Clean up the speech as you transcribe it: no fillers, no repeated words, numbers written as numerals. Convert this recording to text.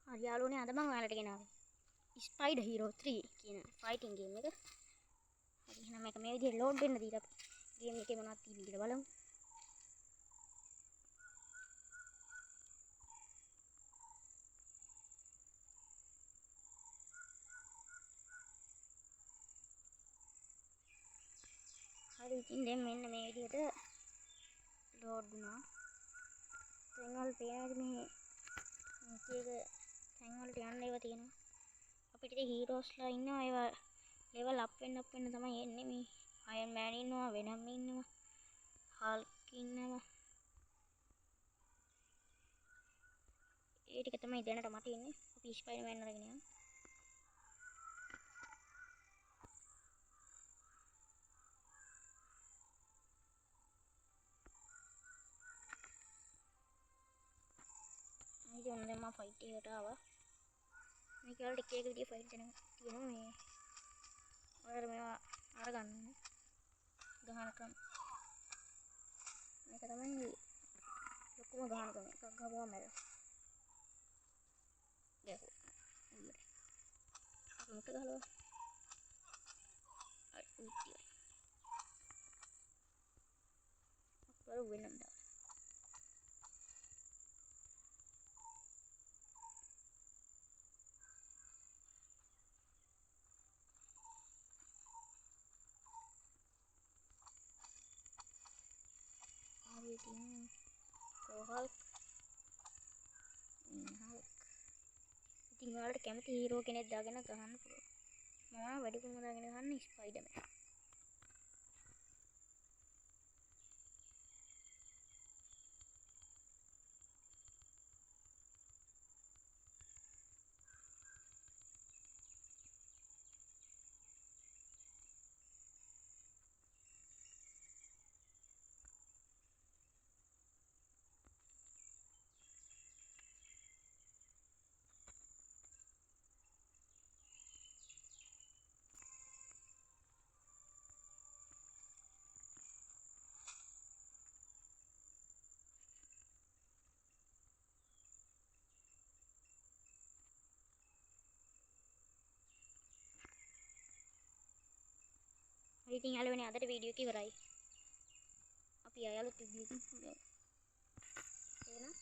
හරි යාළුවනේ අද මම ඔයාලට ගෙනාවේ ස්පයිඩර් හීරෝ 3 කියන ෆයිටින් ගේම් එක. හරි එහෙනම් මේක මේ විදිහට ලෝඩ් වෙන්න දීලා ගේම් එකේ මොනවද තියෙන්නේ කියලා බලමු. හරි ඉතින් දැන් මෙන්න මේ විදිහට ලෝඩ් වුණා. දැන් ඔයාලට පේනවාද මේ මේකේ තැන් වලට යන්න ඒවා තියෙනවා. අපිට ඉතින් හීරෝස්ලා ඉන්නවා ඒවා ලෙවල් අප් වෙන්න තමයි එන්නේ. මේ අයර්න් මෑන් ඉන්නවා, වෙනම් ඉන්නවා, හල්ක් ඉන්නවා. ඒ ටික තමයි දැනට මට ඉන්නේ. අපි ස්පයිඩර්මෑන් අරගෙන යමු. ඉතින් දැන් මම ෆයිට් එකට ආවා. මේක වලට එක එක විදිය ෆයිට් තියෙනවා මේ. ඔයාලා මේවා අරගන්න ඕනේ. ගහන ක්‍රම. මේක තමයි ලොකුම ගහන ක්‍රම. එකක් ගහපුවම මැරෙනවා. ගැහුවා. මුට ගහලා. අර උට්ටිය. අපර වෙනම දාන්න. ඉතින් කොහොල්ක් ඉතින් ඔයාලට කැමති හීරෝ කෙනෙක් දාගෙන ගහන්න පුළුවන්. මම වැඩිපුරම දාගෙන ගහන්නේ ස්පයිඩර්මෑන්. ඉතින් යාළුවනේ අදට වීඩියෝ එක ඉවරයි. අපි අයාලුත් වීඩියෝ එකකින් හම්බෙමු. එහෙනම්